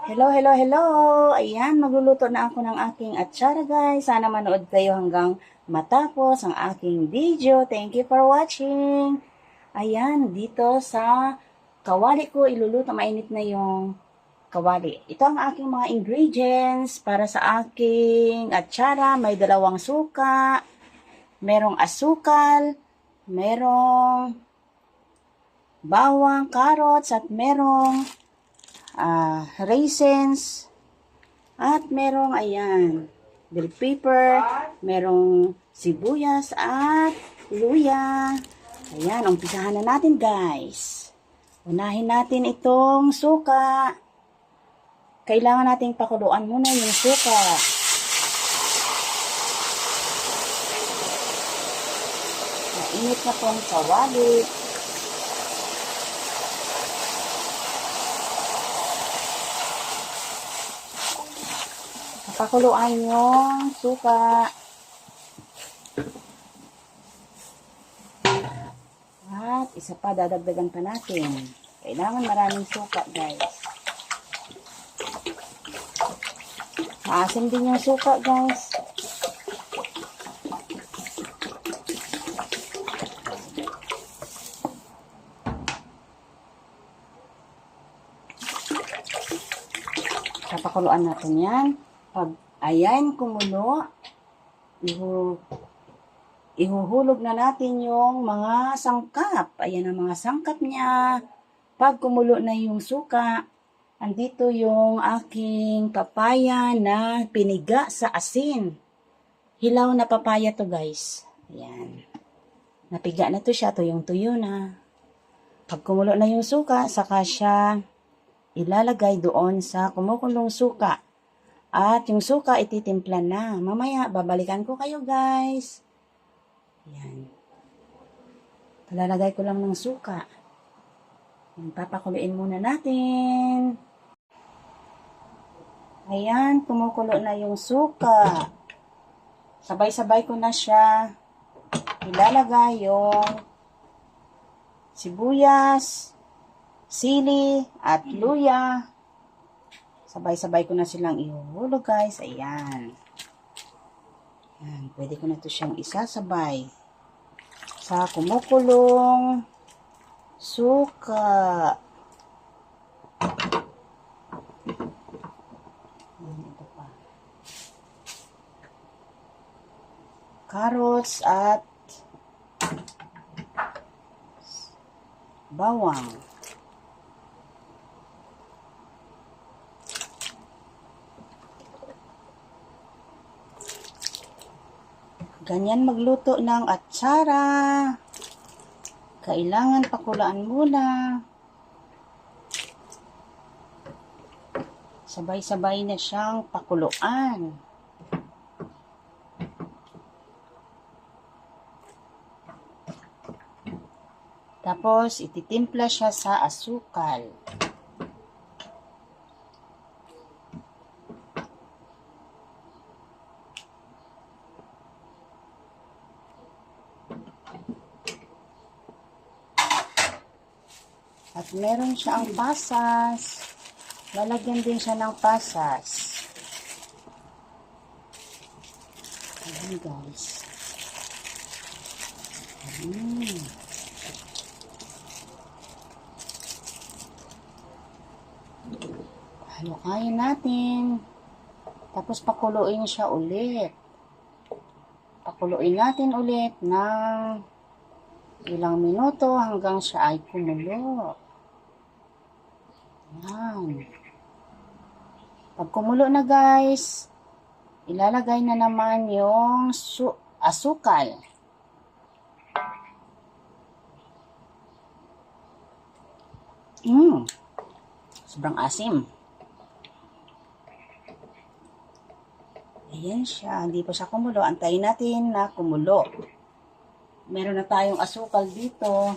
Hello, hello, hello! Ayan, magluluto na ako ng aking atsara guys. Sana manood kayo hanggang matapos ang aking video. Thank you for watching! Ayan, dito sa kawali ko iluluto. Mainit na yung kawali. Ito ang aking mga ingredients para sa aking atsara. May 2 suka, merong asukal, merong bawang, carrots, at merong raisins, at merong, ayan, bell pepper, merong sibuyas at luya. Ayan, umpisahan na natin guys. Unahin natin itong suka. Kailangan nating pakuluan muna yung suka. Mainit na pong kawali. Pakuluan yung suka. At isa pa, dadagdagan pa natin. Kailangan maraming suka, guys. Maasim din yung suka, guys. Papakuluan natin yan. Pag ayan kumulo, ihuhulog na natin yung mga sangkap. Ayan ang mga sangkap niya. Pag kumulo na yung suka, andito yung aking papaya na piniga sa asin. Hilaw na papaya to guys. Ayan. Napiga na to siya, tuyong-tuyo na. Pag kumulo na yung suka, saka siya ilalagay doon sa kumukulong suka. At yung suka ititimpla na. Mamaya, babalikan ko kayo guys. Ayan. Palalagay ko lang ng suka. Ayan, papakuluin muna natin. Ayan, kumukulo na yung suka. Sabay-sabay ko na siya ilalagay yung sibuyas, sili, at luya. Sabay-sabay ko na silang ihuhulog guys. Ayan. Ayan. Pwede ko na ito siyang isasabay sa kumukulong suka. Ayan, ito pa. Carrots at bawang. Ganyan magluto ng atsara. Kailangan pakulaan muna. Sabay-sabay na siyang pakuluan. Tapos, ititimpla siya sa asukal. At meron siyang pasas. Lalagyan din siya ng pasas. Ayan guys. Halukayin natin. Tapos pakuluin siya ulit. Pakuluin natin ulit ng ilang minuto hanggang siya ay kumulo. Ayan. Pag kumulo na guys, ilalagay na naman yung asukal. Sobrang asim. Ayan siya. Hindi pa siya kumulo. Antayin natin na kumulo. Meron na tayong asukal dito.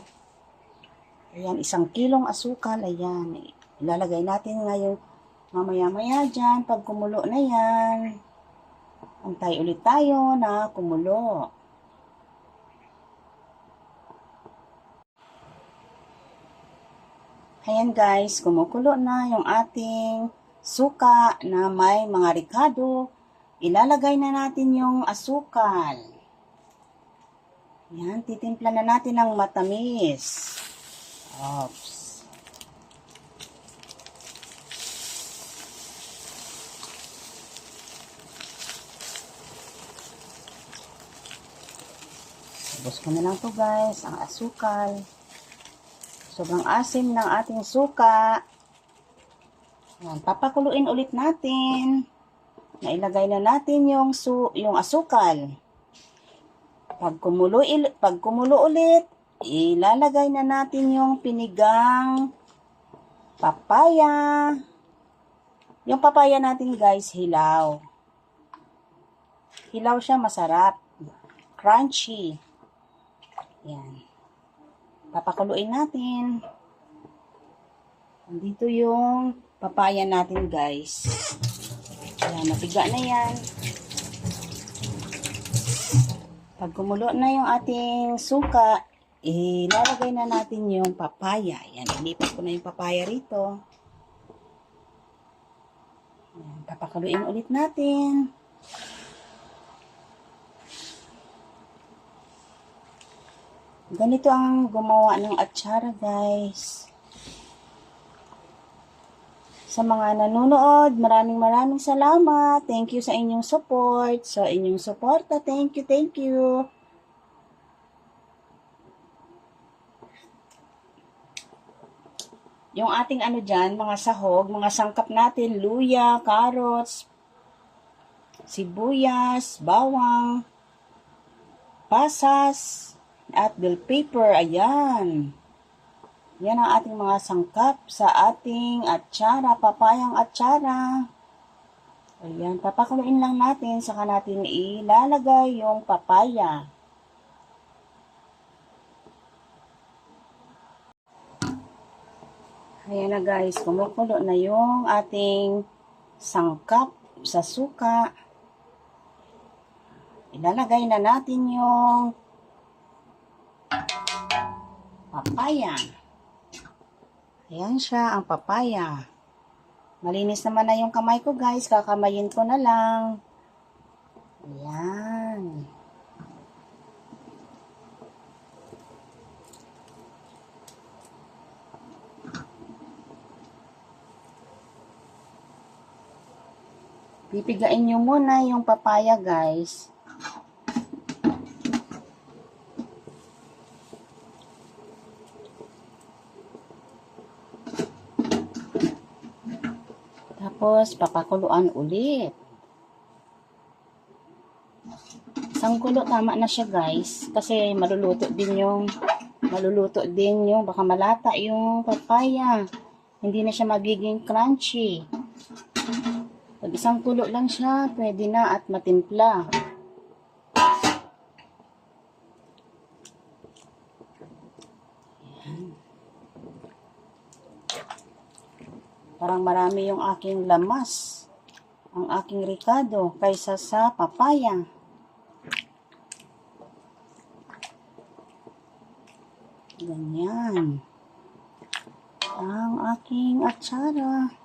Ayan, 1 kilong asukal. Ayan. Ilalagay natin ngayon mamaya-maya dyan. Pag kumulo na yan, antay ulit tayo na kumulo. Ayan guys, kumukulo na yung ating suka na may mga ricado. Ilalagay na natin yung asukal. Yan, titimpla na natin ng matamis. Oops. Ubos ko na lang to guys, ang asukal. Sobrang asim ng ating suka. Yan, papakuluin ulit natin. Nailagay na natin yung asukal. Pag kumulo ulit, ilalagay na natin yung pinigang papaya. Yung papaya natin guys, hilaw. Hilaw siya, masarap. Crunchy. Yan. Papakuluin natin. Dito yung papaya natin guys. Yan, napiga na yan. Pag kumulo na yung ating suka, ilalagay na natin yung papaya. Yan, ilipat ko na yung papaya rito. Yan, papakuluin ulit natin. Ganito ang gumawa ng atsara guys. Sa mga nanonood, maraming salamat. Thank you sa inyong support. Sa inyong suporta, thank you. Yung ating dyan, mga sahog, mga sangkap natin, luya, carrots, sibuyas, bawang, pasas, at bell pepper. Ayan. Yan ang ating mga sangkap sa ating atsara, papayang atsara. Ayan, papakuluin lang natin, saka natin ilalagay yung papaya. Ayan na guys, kumukulo na yung ating sangkap sa suka. Ilalagay na natin yung papaya. Ayan siya, ang papaya. Malinis naman na yung kamay ko guys. Kakamayin ko na lang. Ayan. Pipigain nyo muna yung papaya guys. Tapos, papakuluan ulit. Isang kulo, tama na siya guys. Kasi maluluto din yung, baka malata yung papaya. Hindi na siya magiging crunchy. Pag isang kulo lang siya, pwede na at matimpla. Parang marami yung aking lamas, ang aking ricado, kaysa sa papaya. Ganyan. Ang aking atsara.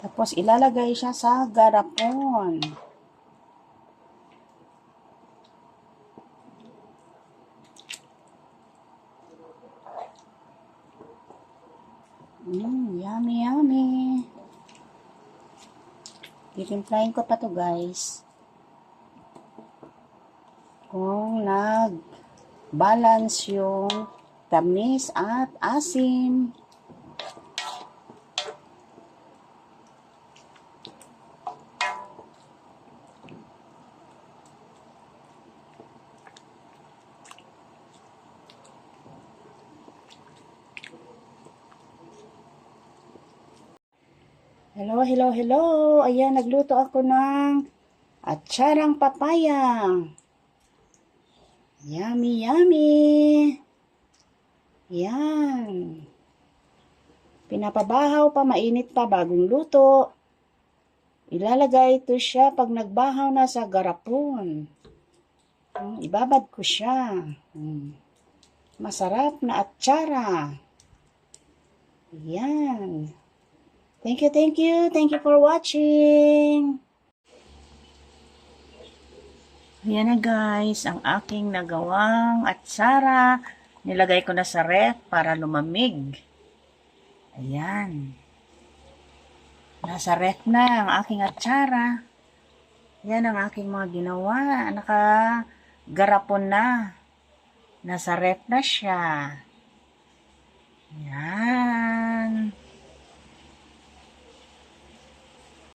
Tapos ilalagay siya sa garapon. Yummy. Titimplahin ko pa to guys. Kung nag-balance yung tamis at asim. Hello. Ayan, nagluto ako ng atsarang papaya. Yummy. Yan. Pinapabahaw pa, mainit pa bagong luto. Ilalagay ito siya pag nagbahaw na sa garapon. Ibabad ko siya. Masarap na atsara. Ayan. Thank you, thank you. Thank you for watching. Ayan na guys, ang aking nagawang atsara. Nilagay ko na sa ref para lumamig. Ayan. Nasa ref na ang aking atsara. Yan ang aking mga ginawa. Nakagarapon na. Nasa ref na siya. Yan.